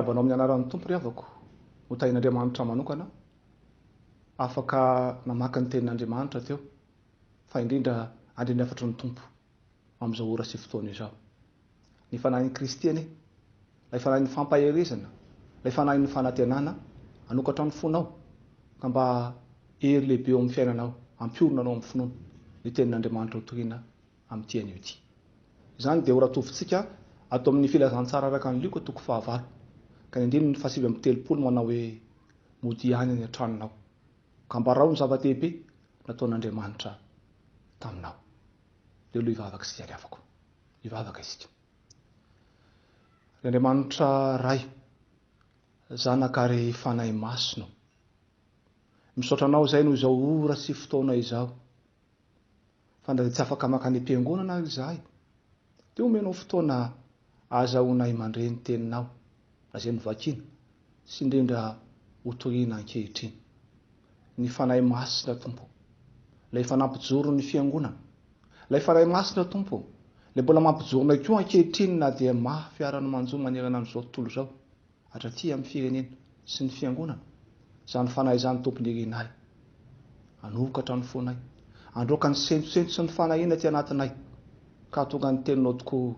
tadiavanao amin'ny anaran'ny tompo ry havako ho tain'Andriamanitra manokana afaka namaka ny tenin'Andriamanitra teo fa indrindra andriny afatry ny tompo amin'izao ora sy fotoana izao. Ny fanahin'ny kristiany, ilay fanahin'ny fampaherezana, ilay fanahin'ny fanantenana anokatra ny fonao ka mba hery lehibe eo amin'ny fiainanao, ampiorina anao amin'ny finoana ny tenin'Andriamanitra ho tohina amin'ity anio ity. Izany dia ora tovintsika atao amin'ny filazantsara araka ny liko toko 9 ka ny andininy 7:30 manao hoe mody ihany any an-tranonao ka mba rao ny zava-dehibe nataon'Andriamanitra taminao. Dia aloha hivavaka isika ry havako, hivavaka isika. Andriamanitra ray, zanakary fanahy masino, misaotranao izay noho izao ora sy fotoana izao. Fa tsy afaka makany am-piangonana izahay, dia omenao fotoana azahoana mandre ny teninao na izay novakina sy indrindra hotohina ankehitriny. Ny fanahy masina tompo, ilay fanampijoro ny fiangonana, ilay fanahy masina tompo, ilay mbola mampijorona koa ankehitriny na dia mafy arany manjo manerana amin'izao tontolo izao hatraty amin'ny firenena sy ny fiangonana. Izany fanahy izany tompony irinahy, anokatra ny fonay, androaka ny sentsosentso sy ny fanahiana ty anatinay ka tonga ny teninao tokoa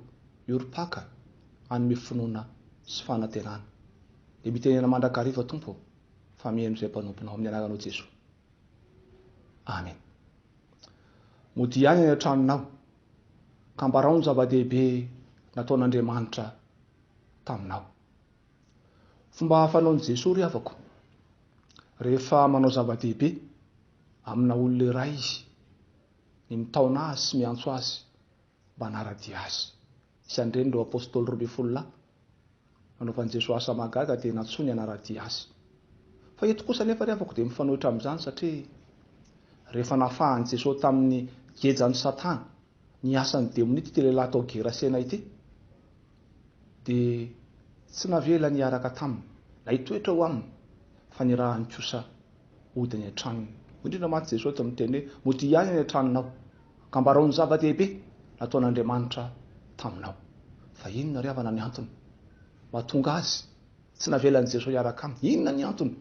iorom-paka hanome finoana sy fanantenana. Dia mitenena mandrakariva tompo fa mihaino izay mpanomponao amin'ny anaranao Jesosy. Amen. Mody ihany any an-tranonao ka mba rao ny zava-dehibe nataon'Andriamanitra taminao. Fomba fanaon'i Jesosy ry havako, rehefa manao zava-dehibe amina olona iray izy, ny mitaona azy sy miantso azy mba naradia azy. Isan'ireny ireo apôstôly 12 nanaovan'i Jesosy asa mahagaga dia nantsony hanaradia azy. Fa eto kosa nefa ry havako dia mifanohitra amin'izany satria rehefa nafahan'i Jesosy tamin'ny gejan'ny Satana ny asan'ny demonity ity lehilahy tao Gerasena ity, dia tsy navela niaraka taminy, na hitoetra ho aminy fa nirahany kosa ody any an-tranony. Indrindra mantsy Jesosy miteny hoe mody ihany any an-tranonao ka mba rao ny zava-dehibe nataon'Andriamanitra taminao. Fa inona ry havana ny antony mahatonga azy tsy navelan'i Jesosy hiaraka aminy? Inona ny antony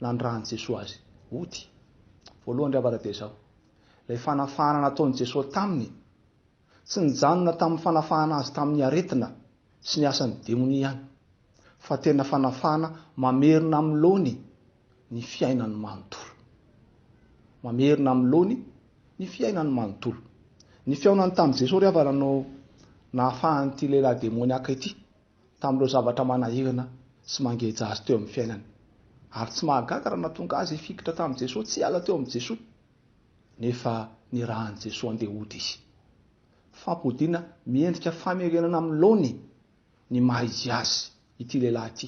nanirahan'i Jesosy azy ody? Voalohany ry havana dia izao, ilay fanafahana nataon'i Jesosy taminy tsy nijanona tamin'ny fanafahana azy tamin'ny aretina sy ny asan'ny demoni ihany, fa tena fanafahana mamerina amin'ny laony ny fiainany manontolo. Mamerina amin'ny laony ny fiainany manontolo. Ny fiainany tamin'i Jesosy ry havana no nahafahan'ity lehilahy demoniaka ity tamin'ireo zavatra manahirana sy mangeja azy teo amin'ny fiainany. Ary tsy mahagaga raha nahatonga azy hifikitra tamin'i Jesosy, tsy ala teo amin'ny Jesosy, nefa nirahan'i Jesosy andeha ody izy. Fampodiana miendrika famerenana amin'ny laony ny maha-izy azy ity lehilahy ity,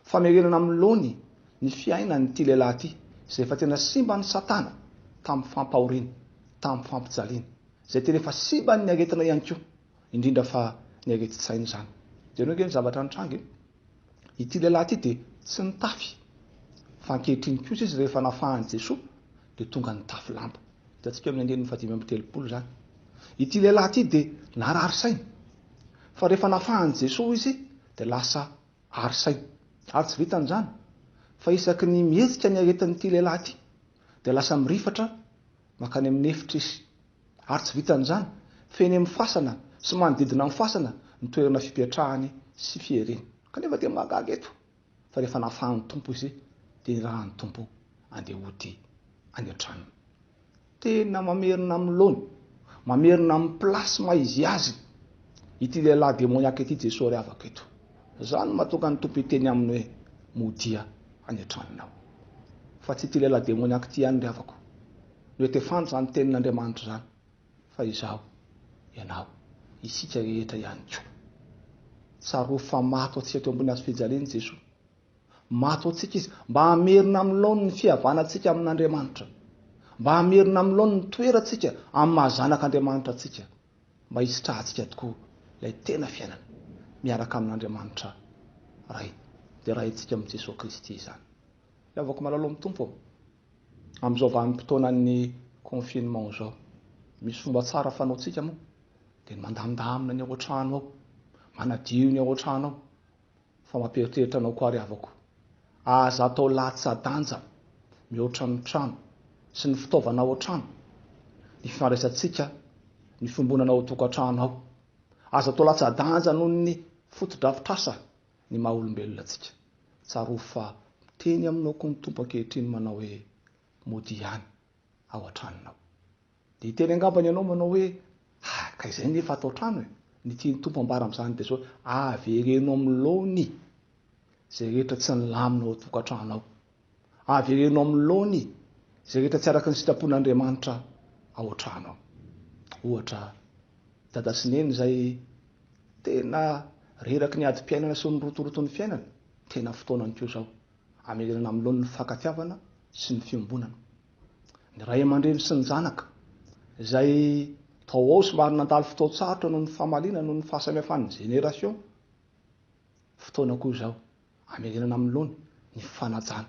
famerenana amin'ny laony ny fiainany ity lehilahy ity, izay efa tena simba ny Satana tamin'ny fampahoriana, tamin'ny fampijaliana, izay tena efa simba ny aretina ihany koa, indrindra fa ny areti-tsaina izany. Dia ianao ny zavatra nitrangy, ity lehilahy ity dia tsy nitafy, fa ankehitriny kosa izy rehefa nafahan'i Jesosy dia tonga nitafy lamba. Hitantsika amin'ny 5:30 izany. Ity lehilahy ity dia narary saina, fa rehefa nafahan'i Jesosy izy dia lasa ary saina. Ary tsy vitan'izany, fa isaky ny mihetsika ny aretin'ity lehilahy ity dia lasa mirifatra makany amin'ny efitra izy. Ary tsy vitan'izany, feny amin'ny fasana sy manodidina amin'ny fasana ny toerana fipetrahany sy fiereny. Kanefa dia mahagaga eto, fa rehefa nafahan'ny tompo izy dia nirahan'ny tompo andeha ody any an-tranony. Tena mamerina amin'ny laony, mamerina amin'ny plasy maha-izy azy ity lehilahy demoniaka ity Jesosy ry havako eto. Izany mahatonga ny tompo iteny aminy hoe modia any an-tranonao. Fa tsy ity lehilahy demoniaka ity ihany ry havako no etefandro izany tenin'Andriamanitra izany, fa izaho, ianao, isika rehetra ihany koa. Tsaro fa mato antsika teo ambony hazo fijaliany Jesosy, mato antsika izy mba hamerina amin'ny laony ny fihavanantsika amin'Andriamanitra, mba hamerina amin'ny laony ny toerantsika amin'ny mahazanak'Andriamanitra antsika, mba hisitrahantsika tokoa ilay tena fiainana miaraka amin'Andriamanitra ray, dia raha itsika amin'ny Jesosy Kristy izany. Havako malalo amin'ny tompo amin'izao vanim-potoanan'ny confinement izao, misy fomba tsara fanaontsika moa dia mandamindamina ny ao an-trano ao, manadio ny ao an-trano ao, fa mampieritreritra anao koa ry havako. Aza atao latsa-danja mihoatra ny trano sy ny fitaovana ao an-trano, ny fifandraisantsika, ny fimbonana ao tokantrano ao. Aza atao latsa-danja noho ny foto-drafitrasa ny maha olombelona antsika. Tsaro fa teny aminao koa ny tompo ankehitriny manao hoe mody ihany ao an-tranonao. Dia teny angambany ianao manao hoe ka izay nefa atao trano e. Ny tiany tompo ambara amin'izany dia zao averenao amin'ny laony izay rehetra tsy nilamina ao tokantrano ao. Averenao amin'ny laony izay rehetra tsy araka ny sitrapon'Andriamanitra ao an-trano ao. Ohatra dada sy neny izay tena reraky ny adi-piainana sy ny rotoroton'ny fiainana, tena fotoanany koa zao amerenana amin'ny laony ny fankatiavana sy ny fiombonana. Ny ray aman-dreny sy ny zanaka izay tao ao somary nandalo fotoan-tsarotra noho ny fahamaliana noho ny fahasamihafan'ny generation, fotoana koa zao amerenana amin'ny laony ny fanajana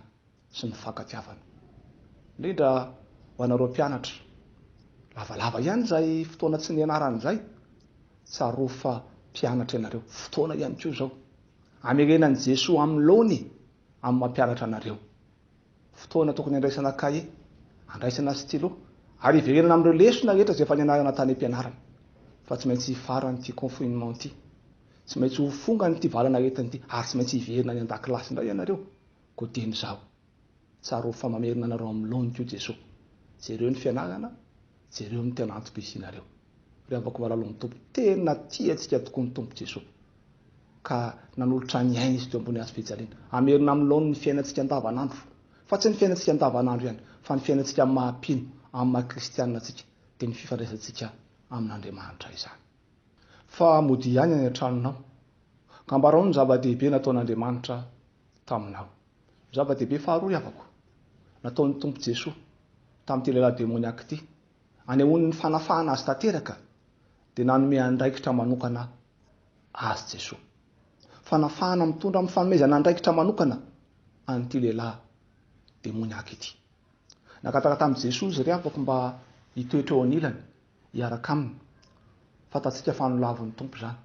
sy ny fankatiavana. Indrindra ho anareo mpianatra, lavalava ihany izay fotoana tsy nianarana izay, tsaro fa mpianatra ianareo, fotoana ihany koa zao amerenan'i Jesoa amin'ny laony amin'ny mampianatra anareo. Fotoana tokony andraisana kahie, andraisana stylo, ary iverenana amin'ireo lesona rehetra izay efa nianarana tany am-pianarana. Fa tsy maintsy hifarana ity confinement ity, tsy maintsy ho fonga nyity valana rehetra ity, ary tsy maintsy hiverina ny an-dakilasy indray ianareo. Koa teny izao, tsaro fa mamerina anareo amin'ny laony koa Jesoa. Jereo ny fianarana, jereo ny tena antom-pisianareo. Ry havako malalo amin'ny tompo, tena tiantsika tokoa ny tompo Jesoa. Ka nanolotra ny aina izy teo ambony hazo-pijaliana, amerina amin'ny laony ny fiainantsika andavanandro. Fa tsy ny fiainantsika andavanandro ihany, fa ny fiainantsika mahampino amin'ny maha-kristianina antsika, dia ny fifandraisantsika amin'Andriamanitra izany. Fa mody ihany any an-tranonao, ka mbarao ny zava-dehibe nataon'Andriamanitra taminao. Zava-dehibe faharoa ry havako, nataon'ny tompo Jesoa tamin'ity lehilahy demoniaky ity, anehoany ny fanafahana azy tanteraka, dia nanome andraikitra manokana azy Jesoa. Fanafahana mitondra amin'ny fanomezana andraikitra manokana an'ity lehilahy demoniaky ity. Nakataka tamin'i Jesoa izy ry havako mba hitoetra eo anilany, hiaraka aminy. Fatatsika fanolavon'ny tompo zany,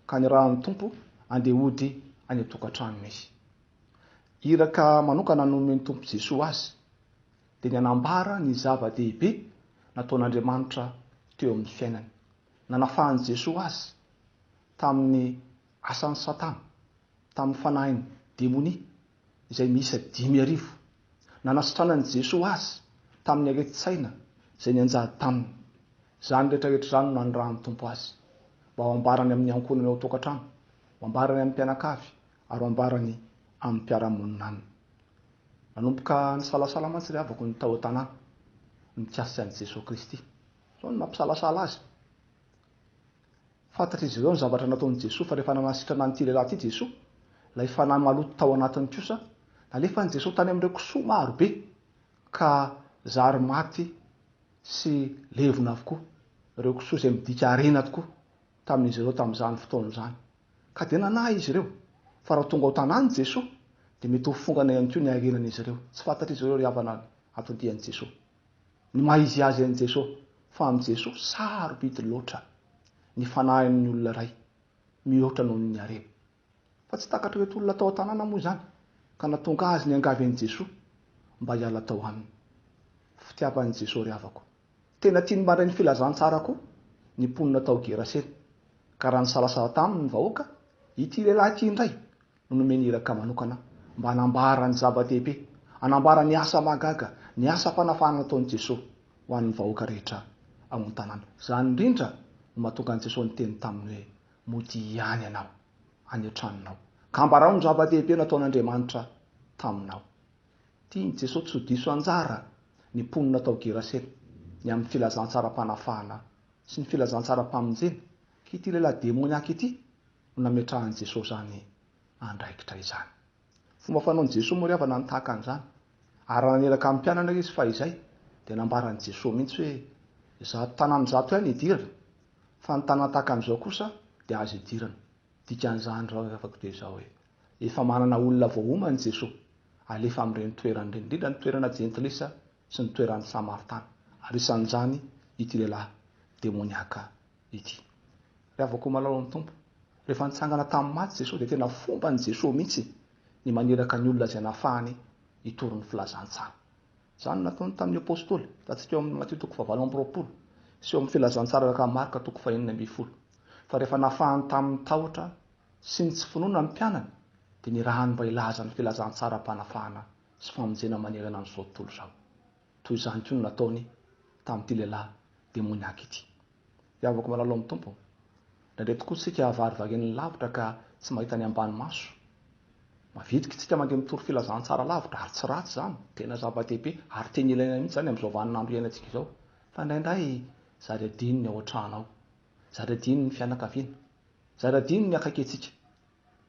ka ny rahan'ny tompo andehody any an-tokantrano misy. Iraka manokana nomen'ny tompo Jesoa azy, dia ny anambara ny zava-dehibe nataon'Andriamanitra teo amin'ny fiainany. Nanafahany Jesoa azy tamin'ny asan'ny Satana, tamin'ny fanahin'ny demonia izay miisa 5,000. Nanasitranany Jesoa azy tamin'ny aretin-tsaina izay nianjady taminy. Zany rehetrarehetra zany no nanirahan'ny tompo azy, mba ho ambarany amin'ny ankonany ao tokantrano, ho ambarany amin'ny mpianakavy, ary ho ambarany amin'ny mpiara-monina. Nanomboka ny salasala mantsy ry havako ny tao an-tanàna mikasika an'i Jesosy Kristy. Zao no nampisalasala azy. Fantatr'izy ireo ny zavatra nataon'i Jesoa, fa rehefa nanasitrana an'ity lehilahy ity Jesoa, ilay fanahy maloto tao anatiny kosa, nalefany Jesoa tany amin'ireo kisoa maro be, ka zary maty sy levona avokoa ireo kisoa izay midika arena tokoa tamin'izy ireo tamin'izany fotoan'izany. Ka dia nanahy izy ireo, fa raha tonga ao tanàny Jesoa dia mety ho fongana ihany koa ny arenan'izy ireo. Tsy fantatr'izy ireo ry havana atondian'i Jesoa, ny maha-izy azy an'i Jesoa, fa amin'i Jesoa sarobidy loatra ny fanahin'ny olona iray mihoatra noho ny arena. Fa tsy takatra reto olona tao an-tanàna moa izany, ka natonga azy ny angavy an'i Jesoa mba hiala tao aminy. Fitiavan'i Jesoa ry havako, tena tiany mandray ny filazantsara koa ny mponina tao Geraseny, ka raha nisalasala taminy ny vahoaka, ity lehilahy ity indray no nomeny iraka manokana mba hanambara ny zava-dehibe, hanambara ny asa mahagaga, ny asa fanafahana nataon'i Jesoa ho an'ny vahoaka rehetra ao an-tanàna. Zany indrindra no mahatonga an'i Jesoa niteny taminy hoe mody ihany ianao any an-tranonao, ka ambarao ny zava-dehibe nataon'Andriamanitra taminao. Tiany Jesoa tsy ho diso anjara ny mponina tao Geraseny ny amin'ny filazantsara-panafahana sy ny filazantsara-pamonjena, ka ity lehilahy demoniaky ity no nametrahan'i Jesoa zany andraikitra izany. Fomba fanaon'i Jesoa moa ry havana ny tahaka an'izany, ary naneraka amin'ny mpianana izy fa izay dia nambaran'i Jesoa mihitsy hoe zato tanàna zato ihany idirana, fa ny tanàna tahaka an'izao kosa dia azo idirana. Dikan'izany rao afaka dia izao hoe efa manana olona voahomany Jesoa alefa amin'ireny toerana ireny, indrindra ny toerana jentilisa sy ny toeran'ny Samaritana, ary isan'izany ity lehilahy demoniaka ity. Ry havako malao amin'ny tompo, rehefa nitsangana tamin'ny maty Jesosy dia tena fomba ny Jesosy mihitsy ny maneraka ny olona izay nahafahany hitorony filazantsara. Izany nataony tamin'ny apôstôly, hitantsika eo amin'ny Matteo 20:20 sy eo amin'ny filazantsara ka Marka 4:20. Fa rehefa nahafahany tamin'ny tahotra sy ny tsy finoana ny mpianany dia nirahany mba ilaza ny filazantsara mpanafahana sy famonjena manerana an'izao tontolo izao. Toy izany koa no nataony tamin'ity lehilahy demoniaka ity. Iavako malalo amin'ny tompo. Nandray tokoa isika avarivageny lavitra ka tsy mahita ny ambany maso. Mavidiky isika mandeha mitory filazantsara lavitra ary tsy ratsy izany, tena zava-dehibe ary tena ilaina mihitsy izany amin'izao vaninandro iainantsika izao. Fa indraindray zara-diny ny ao an-tranao, zara-diny ny fianakaviana, zara-diny ny akaiky antsika.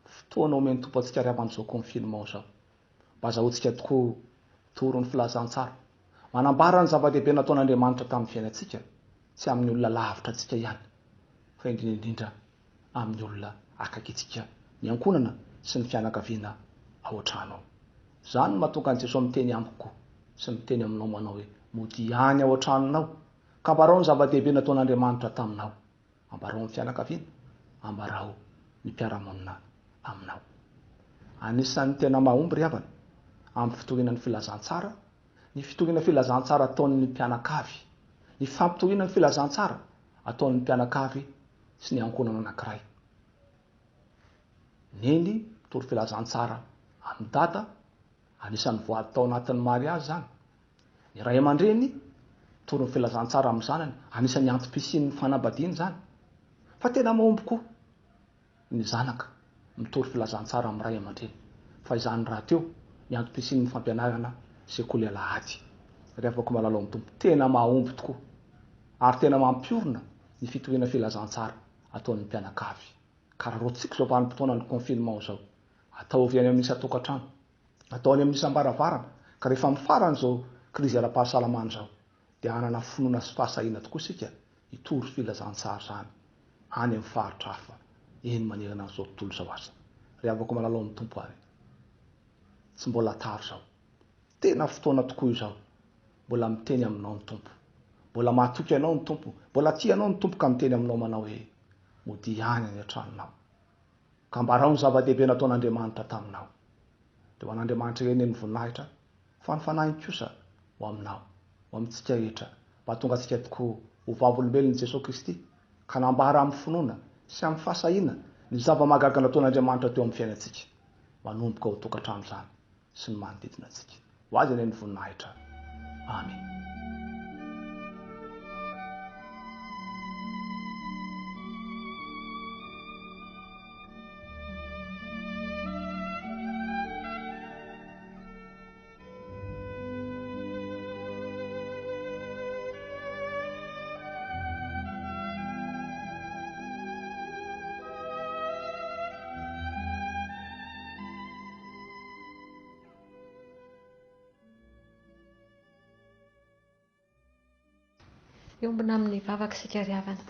Fotoana omeny tompo antsika ry aman'izao confinement izao. Mba azahoantsika tokoa toro ny filazantsara. Manambara ny zava-dehibe nataon'Andriamanitra tamin'ny fiainantsika, tsy amin'ny olona lavitra antsika ihany, fa indrindra amin'ny olona akaiky antsika, ny ankonana sy ny fianakaviana ao an-trano. Izany no mahatonga an'i Jesosy miteny amiko sy miteny aminao manao hoe mody any ao an-tranonao ka ambarao ny zava-dehibe nataon'Andriamanitra taminao. Ambarao ny fianakaviana, ambarao ny mpiara-monina aminao. Anisan'ny tena mahomby ry havana amin'ny fitohinan'ny filazantsara, ny fitohinan'ny filazantsara ataon'ny mpianakavy, ny fampitohinan'ny filazantsara ataon'ny mpianakavy sy ny ankonana anankiray. Neny mitory filazantsara amin'ny dada, anisan'ny voady tao anatin'ny mariazy zany. Ny ray aman-dreny mitory ny filazantsara amin'ny zanany, anisan'ny antom-pisian'ny fanambadiany zany. Fa tena mahomby koa ny zanaka mitory filazantsara amin'ny ray aman-dreny, fa izany raha teo ny antom-pisian'ny fampianarana sekoly alahady. Rehefa malalo amin'ny tompo, tena mahomby tokoa ary tena mampiorina ny fitohina filazantsara ataon'ny mpianakavy. Karaha-roantsika izao vanim-potoana ny confinement izao, atao avy any amin'ny isa-tokantrano, atao any amin'ny isam-baravarana, ka rehefa mifarana izao krizy ara-pahasalamana izao dia hanana finoana sy fahasahiana tokoa isika hitory filazantsara izany any amin'ny faritra hafa eny manerana an'izao tontolo izao aza. Rehefa malalo amin'ny tompo ary, tsy mbola taro izao, tena fotoana tokoa izao, mbola miteny aminao ny tompo, mbola mahatoky anao ny tompo, mbola tianao ny tompo ka miteny aminao manao hoe mody any any an-tranonao ka ambarao ny zava-dehibe nataon'Andriamanitra taminao. Dia ho an'Andriamanitra eny ny voninahitra fa ny fanahy kosa ho aminao, ho amintsika rehetra, mba tonga antsika tokoa ho vavolombelon'i Jesosy Kristy ka nambara amin'ny finoana sy amin'ny fahasahiana ny zava-mahagaga nataon'Andriamanitra teo amin'ny fiainantsika, manomboka ho tokantrano izany sy ny manodidina antsika. Ho azy eny ny voninahitra. Amen. Iombona amin'ny vavaka isika ry havana.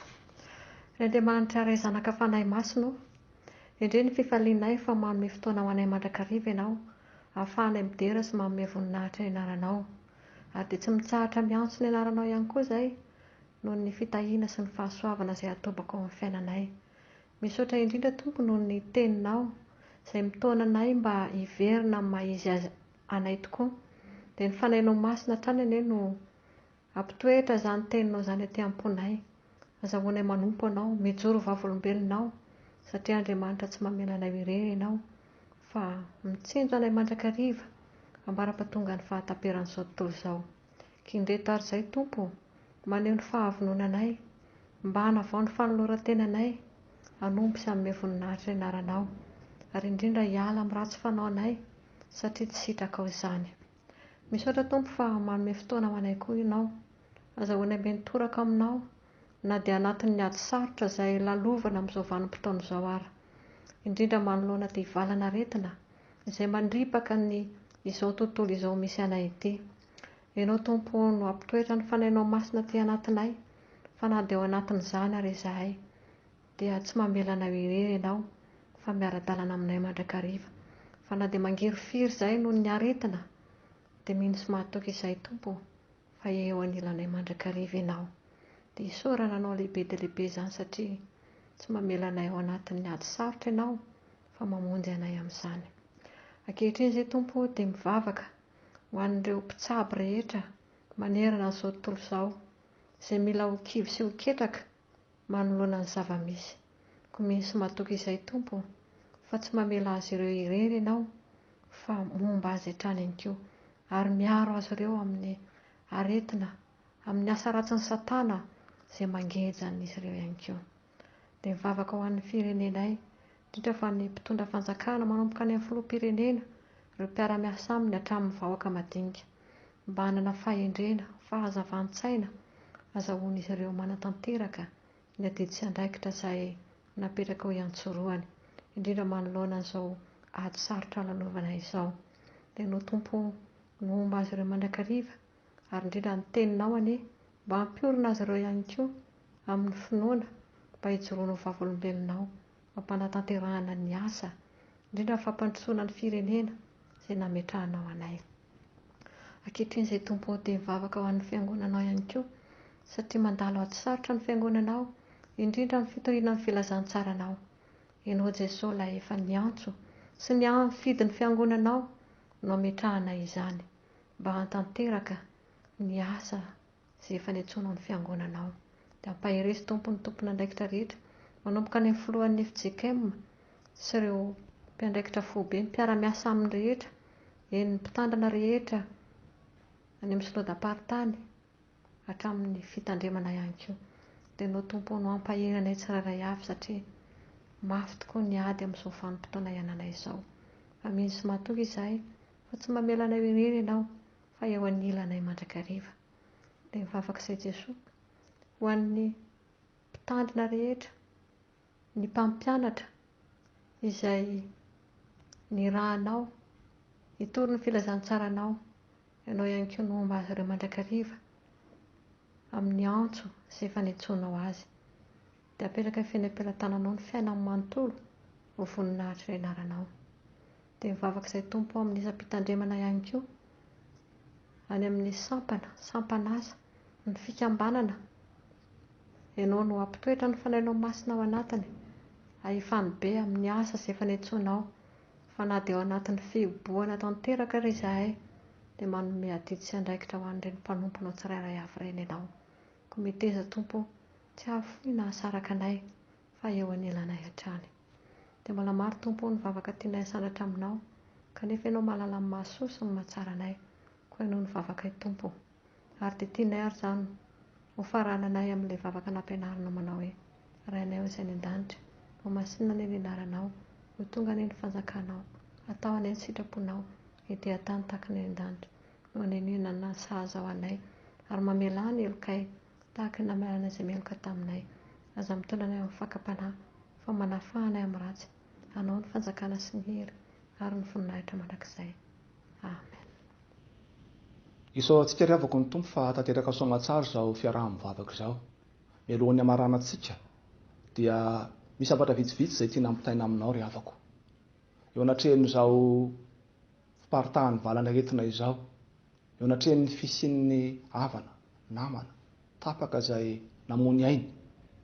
Ry Andriamanitra ray zanaka fanahy masino, indray ny fifalianay fa manome fotoana ho anay mandrakariva ianao, ahafahanay midera sy manome voninahitra ny anaranao. Ary dia tsy mitsahatra miantso ny anaranao ihany koa izay noho ny fitahiana sy ny fahasoavana izay atobako amin'ny fiainanay. Misaotra indrindra tompo noho ny teninao izay mitaona anay mba hiverina amin'ny maha-izy anay tokoa. Dia ny fanahinao masina hatrany anie no ampitoetra izany teninao izany aty am-ponay. Azahoanay manompo anao, mijoro vavolombelonao, satria Andriamanitra tsy mamela anay irery ianao, fa mitsinjo anay mandrakariva ambara-pahatonga ny fahataperan'izao tontolo izao. Kindreto ary izay tompo, maneho ny fahavononanay, mba hanavao ny fanoloran-tenanay, hanompo sy hanome voninahitra ny anaranao, ary indrindra hiala amin'ny ratsy fanaonay, satria tsy sitraka ao izany. Misaotra tompo fa manome fotoana ho anay koa ianao, azahoanay mbe nitoraka aminao, na dia anatin'ny ady sarotra izay lalovana amin'izao vanim-potoana izao ary. Indrindra manoloana ty hivalana aretina izay mandripaka ny izao tontolo izao misy anay ity. Ianao tompo no ampitoetra ny fanahinao masina ty anatinay, fa na dia ao anatin'izany ary izahay, dia tsy mamela anay irery ianao, fa miara-dalana aminay mandrakariva. Fa na dia mangery firy izay noho ny aretina, dia mino sy mahatoky izay tompo, fa eo anilanay mandrakariva ianao. Dia isaorana anao lehibe dia lehibe izany satria tsy mamela anay ao anatin'ny ady sarotra ianao fa mamonjy anay amin'izany. Ankehitriny izay Tompo dia mivavaka ho an'ireo mpitsabo rehetra manerana an'izao tontolo izao, izay mila ho kivy sy ho ketraka manoloana ny zava-misy. Ko misy matoky izay Tompo fa tsy mamela azy ireo irery ianao fa momba azy hatrany ihany koa, ary miaro azy ireo amin'ny aretina, amin'ny asa ratsy ny Satana izay mangeja an'izy ireo ihany koa. Dia mivavaka ho an'ny firenenay, indrindra fa ny mpitondra fanjakana manomboka any amin'ny filoham-pirenena, ireo mpiara-miasa aminy hatramin'ny vahoaka madinika, mba hanana fahendrena, fahazavan-tsaina azahoan'izy ireo manatanteraka ny adidy sy andraikitra izay napetraka ho iantsoroany, indrindra manoloana an'izao ady sarotra lalaovana izao. Dia no Tompo nomba azy ireo mandrakariva, ary indrindra ny teninao anie mba hampiorina azy ireo ihany koa amin'ny finoana mba hijoroana ho vavolombelonao, mampanatanterahana ny asa, indrindra ny fampandrosoana ny firenena izay nametrahanao anay. Ankehitriny izay Tompo dia mivavaka ho an'ny fiangonanao ihany koa, satria mandalo ady sarotra ny fiangonanao, indrindra ny fitoriana ny filazantsaranao. Ianao Jesosy ilay efa niantso sy niafidy ny fiangonanao no ametrahanay izany, mba hantanteraka ny asa izay efa niantsoanao ny fiangonanao. Dia ampaheresy Tompo ny tompon'andraikitra rehetra, manomboka any amin'ny filohan'ny FJKM sy ireo mpiandraikitra foibe, mpiara-miasa aminy rehetra, ny mpitandrina rehetra any amin'ny silôdam-paritany hatramin'ny fitandremana ihany koa. Dia no Tompo no ampaheranay tsiraray avy, satria mafy tokoa ny ady amin'izao vanim-potoana iainanay izao. Fa misy matoky izahay fa tsy mamela anay irery ianao fa eo anilanay mandrakariva. Dia mivavaka izay Jesosy ho an'ny mpitandrina rehetra, ny mpampianatra izay nirahanao, hitory ny filazantsaranao, ianao ihany koa nomba azy ireo mandrakariva amin'ny antso izay efa niantsoanao azy. Dia apetraka fiainam-pelantananao ny fiainany manontolo ho voninahitry ny anaranao. Dia mivavaka izay Tompo amin'ny isam-pitandremana ihany koa, any amin'ny sampan'asa, ny fikambanana, ianao no ampitoetra ny fanainao masina ao anatiny, ahefany be amin'ny asa izay efa niantsoanao, fa na dia ao anatin'ny fihibohana tanteraka ary izahay dia manome adidy sy andraikitra ho an'ireny mpanomponao tsirairay avy ireny ianao. Ko miteza Tompo tsy afoy na hasaraka anay fa eo anilanay hatrany. Dia mbola maro Tompo ny vavaka tianay sandratra aminao, kanefa ianao mahalala amin'ny mahasoa sy ny mahatsara anay, koa ianao ny vavaka i Tompo. Ary dia tianay ary izany ho farananay amin'ilay vavaka nampianarinao manao hoe: Rainay ao izay any an-danitra, ho masinina ny anaranao, ho tonga ny fanjakanao, atao anay ny sitraponao, ety an-tany tahaka ny any an-danitra, no anenina na sahaza ao anay, ary mamela ny elokay tahaka ny namelana izay meloka taminay. Aza mitondra anay amin'ny fakapanahy, fa manafahanay amin'ny ratsy. Anao ny fanjakana sy ny hery ary ny voninahitra mandrakizay. Amen. Isao antsika riavako ny Tompo fa tanteraka soamatsara izao fiaraha-mivavaka izao. Mialohan'ny hamarana antsika dia misy zavatra vitsivitsy izay tiana hampitaina aminao riavako. Eo anatrehan'izao fiparitahan'ny valana entina izao, eo anatrehan'ny fisian'ny havana, namana, tapaka izay namony ainy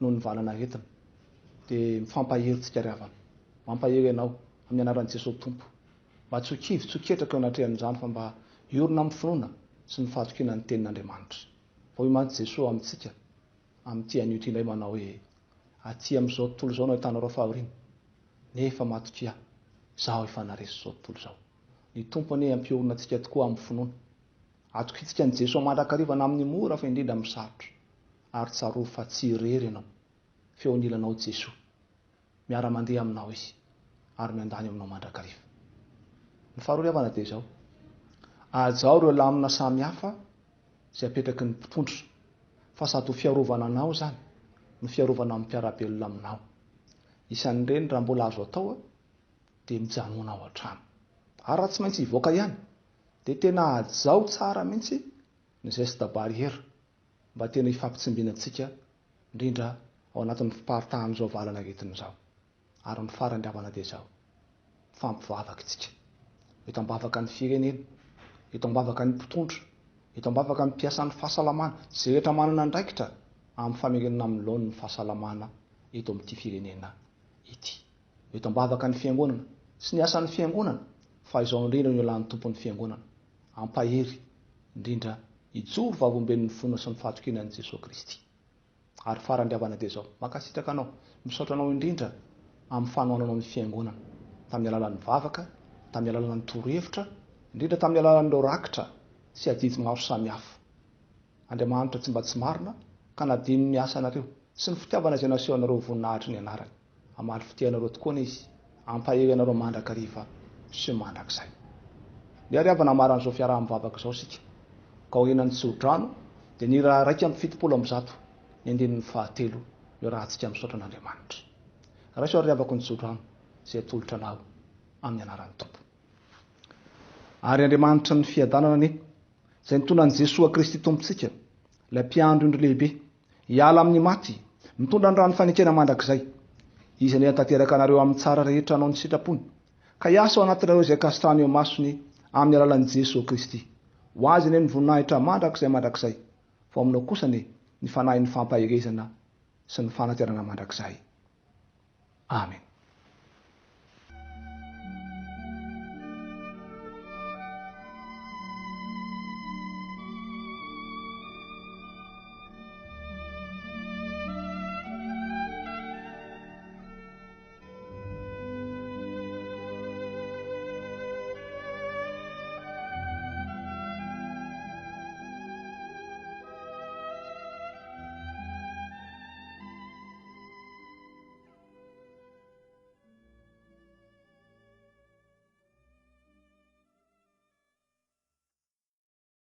noho ny valana entina, dia mifampahery tsika riavana, mampahery ianao amin'ny anaran'i Jesosy Tompo, mba tsy ho kivy, tsy ho ketraka eo anatrehan'izany, fa mba hiorina amin'ny finoana sy ny fahatokiana ny tenin'Andriamanitra. Fa hoy mantsy Jesosy amintsika amin'ity an'io indray manao hoe: aty amin'izao tontolo izao no ahitanareo fahoriana, nefa matokia izaho efa naresy izao tontolo izao. Ny Tompo anie ampiorina antsika tokoa amin'ny finoana, atokitsika ny Jesosy mandrakariva amin'ny mora fa indrindra amin'ny sarotra, ary tsarova fa tsy irery ianao, feo anilanao Jesosy, miara-mandeha aminao izy ary miandany aminao mandrakariva. Ny faharoa riavana dia izao: ajao ireo lamina samihafa izay apetraky ny mpitondra, fa sady ho fiarovana anao zany no fiarovana amin'ny mpiara-belona aminao. Isan'ireny raha mbola azo atao dia mijanona ao an-trano, ary raha tsy maintsy hivoaka ihany dia tena ajao tsara mihitsy ny geste barrière, mba tena hifampitsimbiana antsika indrindra ao anatin'ny fiparitahan'izao valana entina izao. Ary ny farany riavana dia izao: fampivavaka isika, eto ambavaka ny firenena, eto ambavaka ny mpitondra, eto ambavaka ny mpiasa ny fahasalamana, izay rehetra manana andraikitra amin'ny famerenana amin'ny laon'ny fahasalamana eto amin'ity firenena ity. Eto ambavaka ny fiangonana sy ny asan'ny fiangonana fa izao indrindra ny ilan'ny tompon'ny fiangonana ampahery indrindra ijoro vavomben'ny fona sy ny fahatokinan'i Jesosy Kristy. Ary farandiavana dia zao, makasitraka anao, misaotra anao indrindra amin'ny fanohananao ny fiangonana tamin'ny alalan'ny vavaka, tamin'ny alalan'ny torohevitra, indrindra tamin'ny alalan'ireo rakitra sy adidi maro samihafa. Andriamanitra tsy mba tsy marina ka nadino ny asanareo sy ny fitiavana izay naseho anareo voninahitry ny anarany. Hamaly fitiavanareo tokoa izy, ampahery anareo mandrakariva sy mandrakizay. Ny ariavana maran'izao fiaraha-mivavaka izao sika. Ka ho enan'ny Tsodrano dia ny raha 170 ny andinin'ny 9 io raha antsika misaotra an'Andriamanitra. Raha ariavako ny Tsodrano izay tolotra anao amin'ny anaran'ny Tompo. Ary Andriamanitra ny fiadanana ane izay nitondra an'i Jesosy Kristy Tompontsika, ilay mpiandro indro lehibe, hiala amin'ny maty, mitondra ny rano fanekena mandrakizay. Izy ny tanteraka anareo amin'ny tsara rehetra anao ny sitrapony, ka hiasa ao anatinareo izay kasitrahany eo masony amin'ny alalan'i Jesosy Kristy. Ho azy ny voninahitra mandrakizay, fa aminao kosa ny fanahin'ny fampahirezana sy ny fanaterana mandrakizay. Amen.